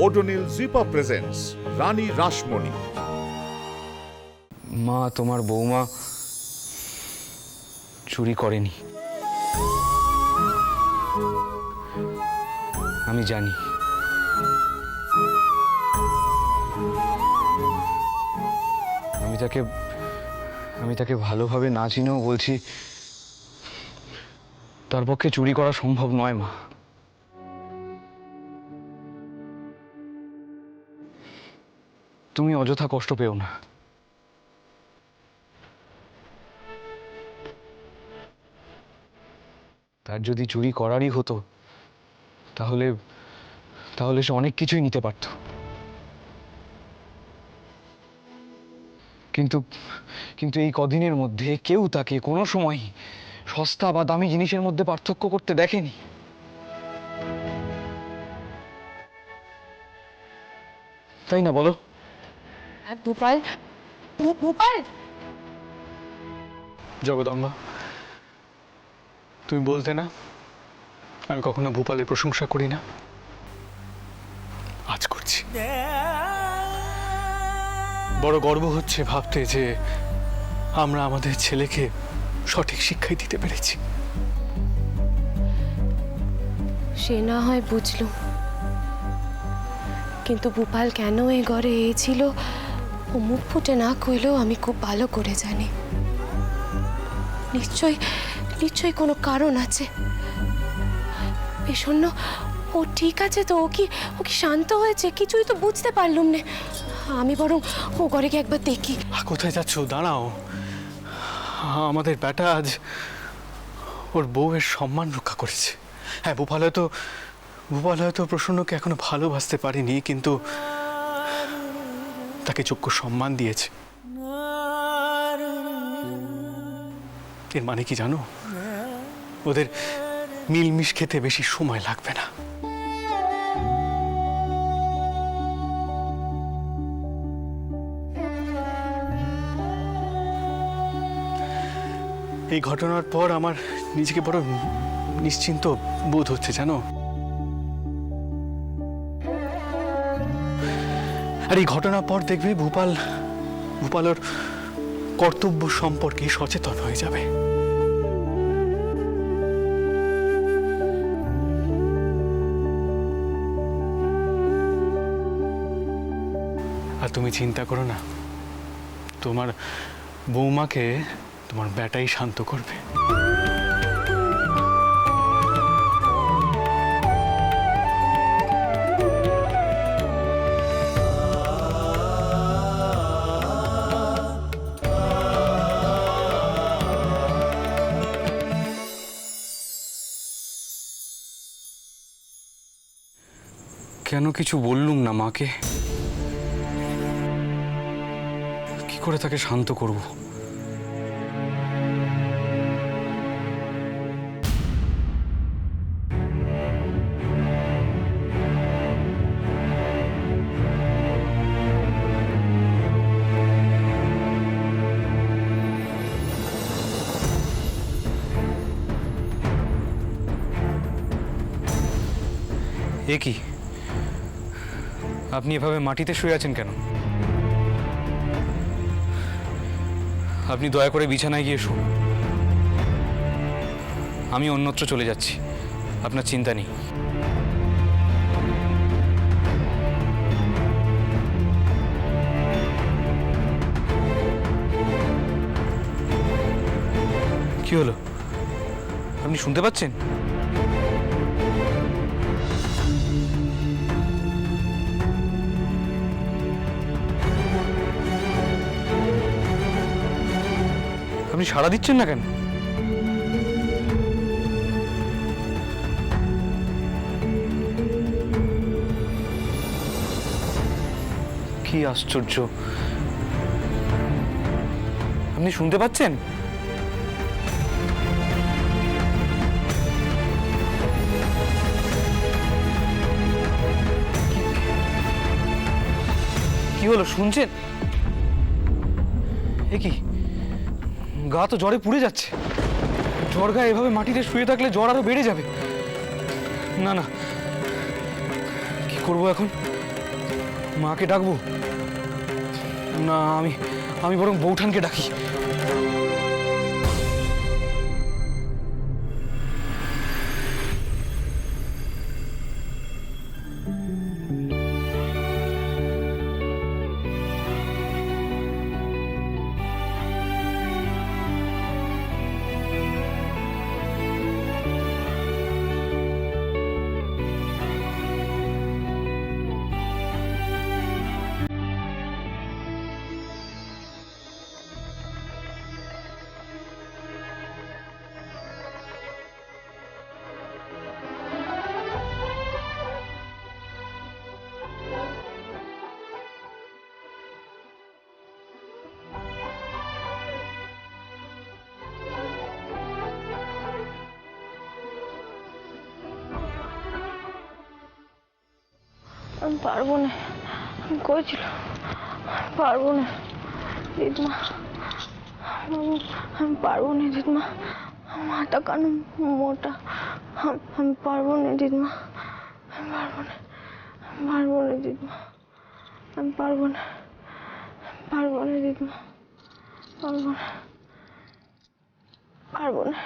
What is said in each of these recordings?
Odonil জিপা presents রানী রাসমণি। মা, তোমার বৌমা চুরি করেনি, আমি জানি। আমি তাকে ভালোভাবে না চিনেও বলছি, তার পক্ষে চুরি করা সম্ভব নয় মা। তুমি অযথা কষ্ট পেও না। তার যদি চুরি করারই হতো তাহলে তাহলে সে অনেক কিছুই নিতে পারত, কিন্তু কিন্তু এই কদিনের মধ্যে কেউ তাকে কোনো সময় সস্তা বা দামি জিনিসের মধ্যে পার্থক্য করতে দেখেনি। তাই না বলো? ভূপাল, ভূপাল, জগদম্বা, তুমি বলতে না আমি কখনো ভূপালের প্রশংসা করি না? আজ করছি। বড় গর্ব হচ্ছে ভাবতে যে আমরা আমাদের ছেলেকে সঠিক শিক্ষাই দিতে পেরেছি। সে না হয় বুঝলুম, কিন্তু ভূপাল কেন এ ঘরে এছিল ও মুখ ফুটে না কইলেও আমি খুব ভালো করে জানি। নিশ্চয়ই কোনো কারণ আছে। শোনো, ও ঠিক আছে তো? ও কি শান্ত হয়েছে? কিছুই তো বুঝতে পারলুম না। আমি বরং ও ঘরে গিয়ে একবার দেখি। কোথায় যাচ্ছ? দাঁড়াও। আমাদের বেটা আজ ওর বউয়ের সম্মান রক্ষা করেছে। হ্যাঁ, ভূপাল হয়তো প্রসন্নকে এখনো ভালোবাসতে পারেনি, কিন্তু তাকে যোগ্য সম্মান দিয়েছে। এর মানে কি জানো? ওদের মিলমিশ খেতে বেশি সময় লাগবে না। এই ঘটনার পর আমার নিজেকে বড় নিশ্চিন্ত বোধ হচ্ছে জানো। আর এই ঘটনার পর দেখবে ভূপাল ওর কর্তব্য সম্পর্কে সচেতন হয়ে যাবে। আর তুমি চিন্তা করো না, তোমার বৌমাকে তোমার বেটাই শান্ত করবে। কেন কিছু বললুম না মাকে? কি করে তাকে শান্ত করব? এ কি, আপনি এভাবে মাটিতে শুয়ে আছেন কেন? আপনি দয়া করে বিছানায় গিয়ে শুন। আমি অন্যত্র চলে যাচ্ছি, আপনার চিন্তা নেই। কি হলো? আপনি শুনতে পাচ্ছেন? আপনি সাড়া দিচ্ছেন না কেন? কি আশ্চর্য! আপনি শুনতে পাচ্ছেন? কি হলো, শুনছেন? এ কি, গা তো জ্বরে পুড়ে যাচ্ছে। জ্বর গায়ে এভাবে মাটিতে শুয়ে থাকলে জ্বর আরো বেড়ে যাবে। না না, কি করবো এখন? মাকে ডাকবো? না, আমি বরং বৌঠানকে ডাকি। আমি পারবো না, আমি করেছিল পারবো না দিদমা, আমি পারবো না দিদমা, মাথা কান মোটা, আমি পারবো না দিদমা, আমি পারবো না, পারবো না দিদমা, আমি পারবো না, পারবো না দিদমা, পারবো না, পারবো না।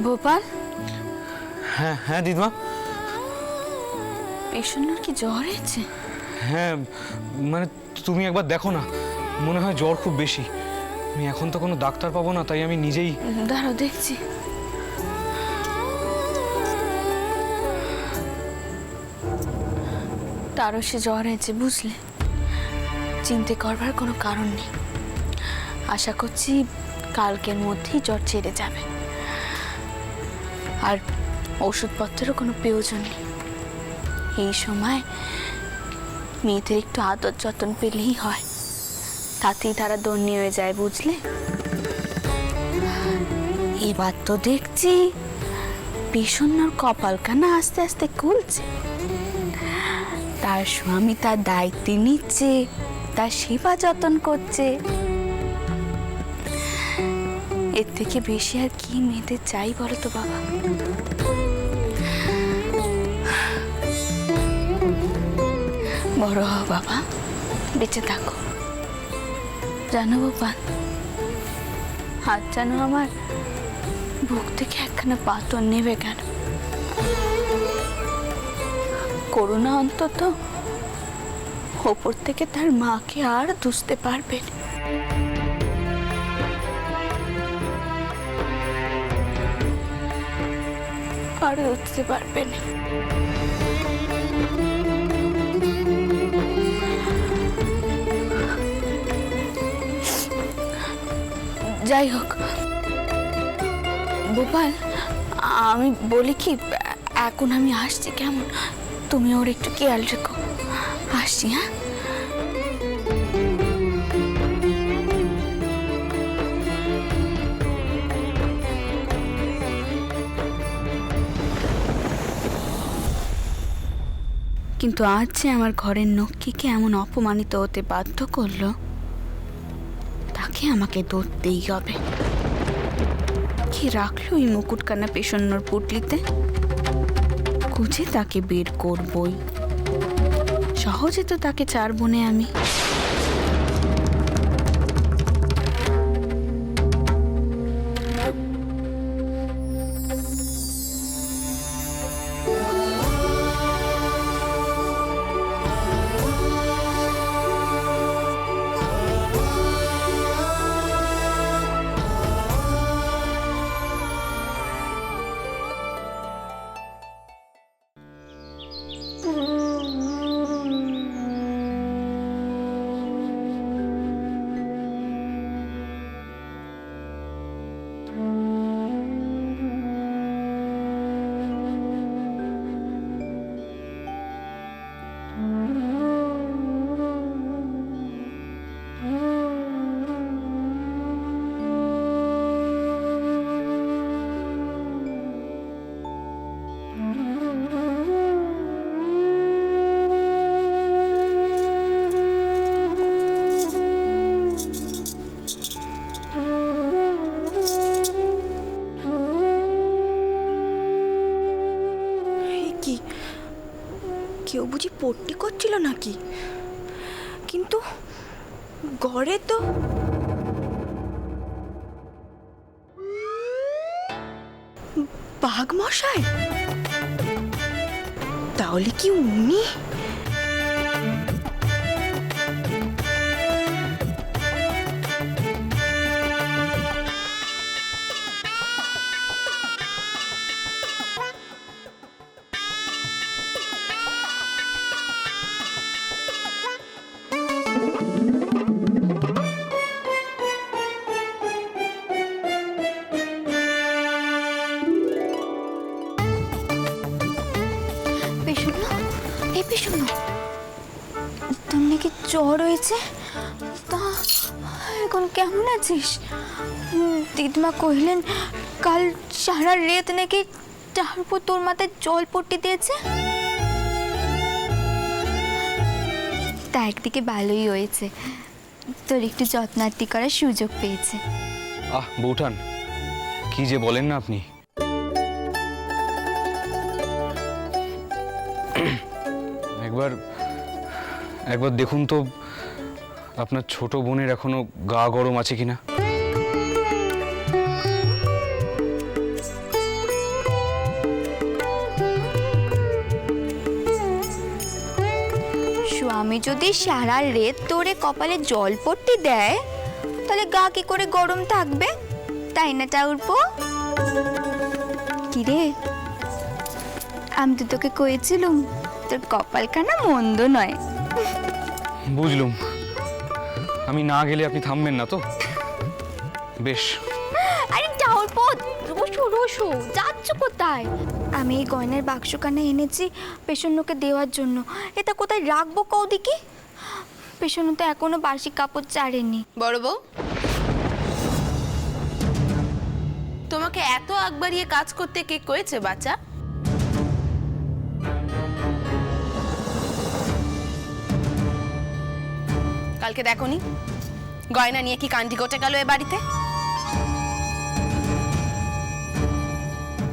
গোপাল, হ্যাঁ হ্যাঁ দিদমা। পেশেন্টের কি জ্বর হয়েছে? হ্যাঁ, মানে তুমি একবার দেখো না, মনে হয় জ্বর খুব বেশি। আমি এখন তো কোনো ডাক্তার পাবো না, তাই আমি নিজেই। দাঁড়াও দেখছি। তারও সে জ্বর হয়েছে বুঝলে, চিন্তা করবার কোনো কারণ নেই। আশা করছি কালকের মধ্যেই জ্বর ছেড়ে যাবে, আর ওষুধপত্রেরও কোনো প্রয়োজন নেই। এই সময় মেয়েদের একটু আদর যত্ন পেলেই হয়, তাতেই তারা দন্যি হয়ে যায় বুঝলে। এবার তো দেখছি বিষণ্ণর কপালখানা আস্তে আস্তে খুলছে। তার স্বামী তার দায়িত্ব নিচ্ছে, তার সেবা যত্ন করছে। এর থেকে বেশি আর কি মেয়েদের চাই বলো তো বাবা। বড় হও বাবা, বেঁচে থাকো। জানো গোপাল, হাত যেন আমার বুক থেকে একখানা পাথর নেবে কেন। করুণা অন্তত ওপর থেকে তার মাকে আর দুষতে পারবে না। আর উঠতে পারবে না। যাই হোক গোপাল, আমি বলি কি, এখন আমি আসছি কেমন, তুমি ওর একটু খেয়াল রেখো। আসছি হ্যাঁ। কিন্তু আজ যে আমার ঘরের নক্কিকে এমন অপমানিত হতে বাধ্য করলো, তাকে আমাকে ধরতেই হবে। কি রাখলো ওই মুকুটখানা পেশন্নর পুটলিতে? খুঁজে তাকে বের করবই। সহজে তো তাকে ছাড়বো না আমি। কেউ বুঝি পট্টি করছিল নাকি? কিন্তু ঘরে তো বাঘ মশাই, তাহলে কি উনি? তোর নাকি জ্বর হয়েছে? তা এখন কেমন আছিস? দিদিমা কহিলেন কাল সারা রাত নাকি তার উপর তোর মাথায় জল পট্টি দিয়েছে। তা একদিকে ভালোই হয়েছে, তোর একটু যত্নার্থী করার সুযোগ পেয়েছে। বৌঠান, কি যে বলেন না আপনি। একবার দেখুন তো আপনার ছোট বোনের এখনো গা গরম আছে কিনা। স্বামী যদি সারা রাত তোরে কপালে জল পট্টি দেয়, তাহলে গা কি করে গরম থাকবে, তাই না টাউরপো? কিরে, আমি তো তোকে কয়েছিলুম তোর কপালখানা মন্দ নয়। বুঝলুম, আমি না গেলে আপনি থামবেন না তো? বেশ। আরে টাউরপো, রোসো রোসো, যাচ্ছ কোথায়? আমি এই গয়নার বাক্সখানা এনেছি পেশন্নকে দেওয়ার জন্য। এটা কোথায় রাখবো কও দেখি? পেশন্ন তো এখনো বাসি কাপড় চাড়েনি। বড় বউ, তোমাকে এত আগ বাড়িয়ে কাজ করতে কে কয়েছে বাচ্চা? কালকে দেখোনি গয়না নিয়ে কি কান্ডি ঘটে গেল এ বাড়িতে?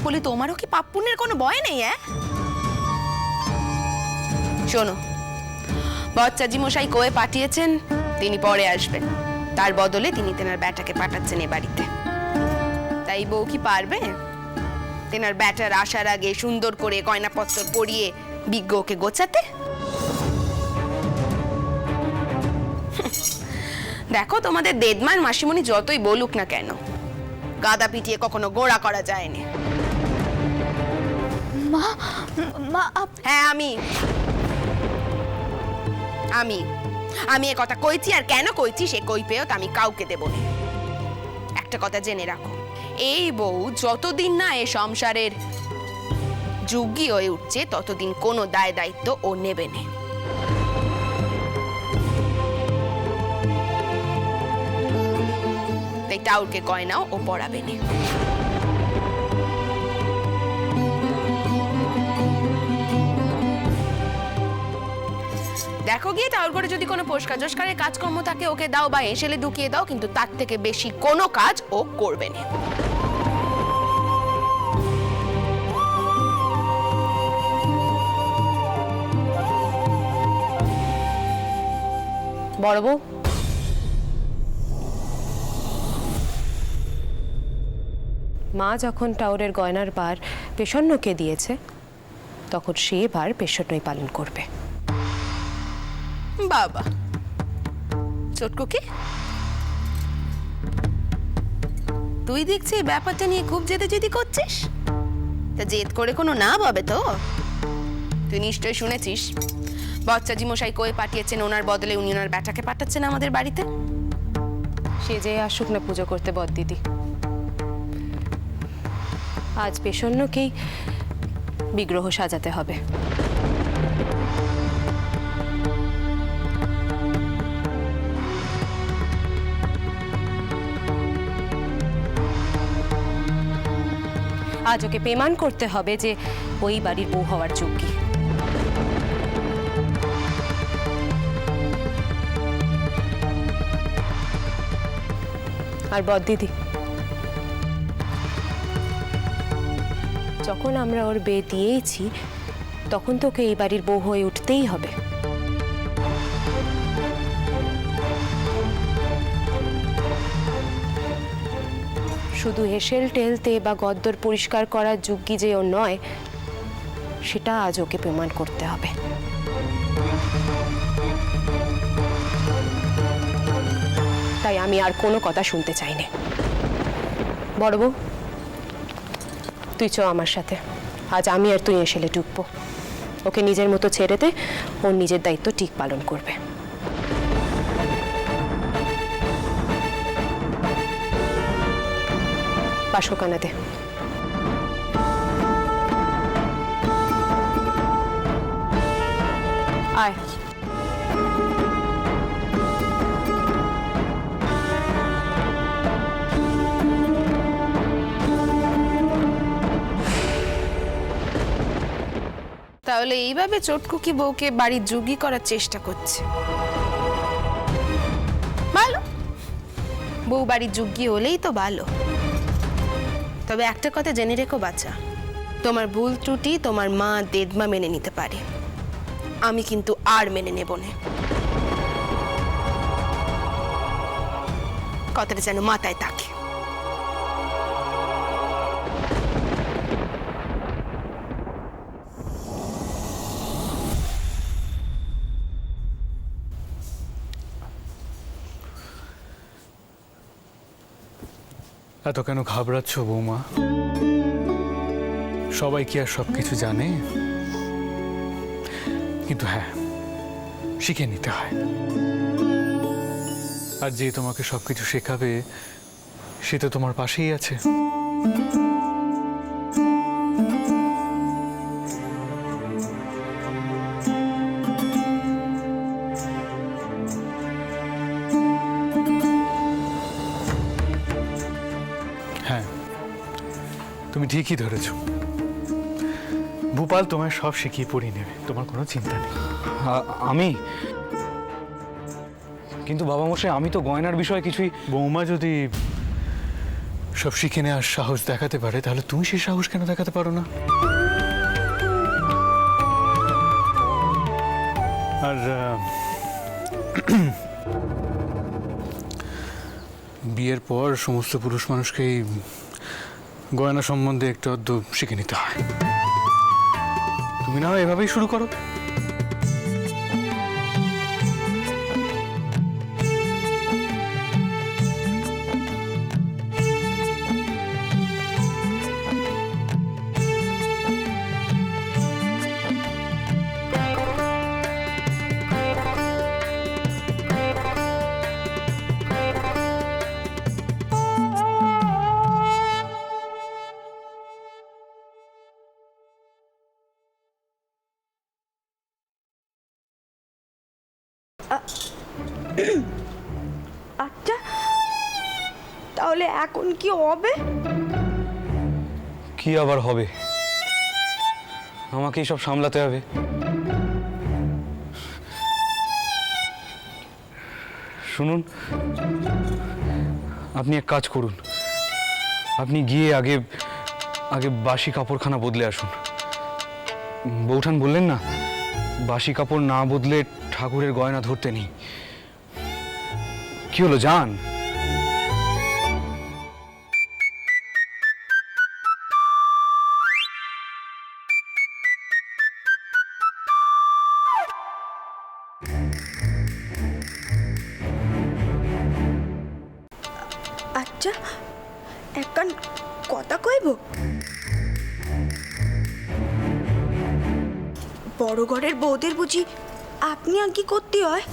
বলি তোমারও কি পাপ পুণ্যের কোনো ভয় নেই? শোনো, বচ্চাজি মশাই কয়ে পাঠিয়েছেন তিনি পরে আসবেন, তার বদলে তিনি তেনার ব্যাটাকে পাঠাচ্ছেন এ বাড়িতে। তাই বউ কি পারবে তেনার ব্যাটার আসার আগে সুন্দর করে গয়নাপত্র পরিয়ে বিজ্ঞ ওকে গোছাতে? দেখো, তোমাদের দেদমার মাসিমণি যতই বলুক না কেন, গাদা পিটিয়ে কখনো গোড়া করা যায়নি। মা, মা, হ্যাঁ, আমি এ কথা কইছি, আর কেন কইছি সে কই পেও আমি কাউকে দেব না। একটা কথা জেনে রাখো, এই বউ যতদিন না এ সংসারের যোগ্যী হয়ে উঠছে ততদিন কোনো দায় দায়িত্ব ও নেবে না। তাই টাউরকে গয়নাও ও পড়াবে না। দেখো গিয়ে টাওয়ার করে যদি কোনো পোস্টকাজস্কারের কাজকর্ম থাকে ওকে দাও, বা এসেলে ঢুকিয়ে দাও, কিন্তু তার থেকে বেশি কোনো কাজ ও করবে না। বড় বউ, মা যখন টাওয়ারের গয়নার ভার পেশন্যকে দিয়েছে, তখন সে ভার পেশন্যই পালন করবে। বাবা চটকুকি, তুই দেখছি এই ব্যাপারটা নিয়ে খুব জেদি করছিস। তা জেদ করে কোনো না হবে তো? তুই নিশ্চয়ই শুনেছিস বচ্চাজি মশাই কয়ে পাঠিয়েছেন, ওনার বদলে উনি ওনার ব্যাটাকে পাঠাচ্ছেন আমাদের বাড়িতে। সে যে আসুক না পুজো করতে বদ দিদি, আজ পেশন্যকেই বিগ্রহ সাজাতে হবে। আজ ওকে পেমান করতে হবে যে ওই বাড়ির বউ হওয়ার যোগ্য। আর বদ দিদি, যখন আমরা ওর বিয়ে দিয়েছি তখন তোকে এই বাড়ির বউ হয়ে উঠতেই হবে। শুধু হেসেল টেলতে বা গদ্দর পরিষ্কার করার যোগ্য যে ও নয়, সেটা আজ ওকে প্রমাণ করতে হবে। তাই আমি আর কোনো কথা শুনতে চাই না। বড় বউ, তুই চ আমার সাথে। আজ আমি আর তুই এসেলে ঢুকবো। ওকে নিজের মতো ছেড়ে দে, ওর নিজের দায়িত্ব ঠিক পালন করবে। বাসকোকানা দে। আয়। তাহলে এইভাবে চটকুকি বউকে বাড়ির যোগী করার চেষ্টা করছে। ভালো, বউ বাড়ির যোগ্যী হলেই তো ভালো। তবে একটা কথা জেনে রেখো বাচ্চা, তোমার ভুল ত্রুটি তোমার মা দেদমা মেনে নিতে পারে, আমি কিন্তু আর মেনে নেব না। কথাটা যেন মাথায় থাকে। এত কেন ঘাবড়াচ্ছ বৌমা? সবাই কি আর সবকিছু জানে? কিন্তু হ্যাঁ, শিখে নিতে হয়। আর যে তোমাকে সবকিছু শেখাবে সে তো তোমার পাশেই আছে। হ্যাঁ, তুমি ঠিকই ধরেছ। ভূপাল তোমায় সব শিখিয়ে পড়িয়ে নেবে, তোমার কোনো চিন্তা নেই। আমি কিন্তু বাবা মশাই, আমি তো গয়নার বিষয়ে কিছুই। বৌমা যদি সব শিখে নেওয়ার সাহস দেখাতে পারে, তাহলে তুমি সেই সাহস কেন দেখাতে পারো না? আর বিয়ের পর সমস্ত পুরুষ মানুষকেই গয়না সম্বন্ধে একটু আধটু শিখে নিতে হয়। তুমি না হয় এভাবেই শুরু করো। আচ্ছা, তাহলে এখন কি হবে? কি আবার হবে? আমাকেই সব সামলাতে হবে। শুনুন, আপনি এক কাজ করুন, আপনি গিয়ে আগে আগে বাসি কাপড়খানা বদলে আসুন। বৌঠান বললেন না, বাসি কাপড় না বদলে ঠাকুরের গয়না ধরতে নেই। কি হলো, যান। আচ্ছা, একখান কথা কইব। বড় ঘরের বউদের বুঝি আপনি আর কি করতে হয়?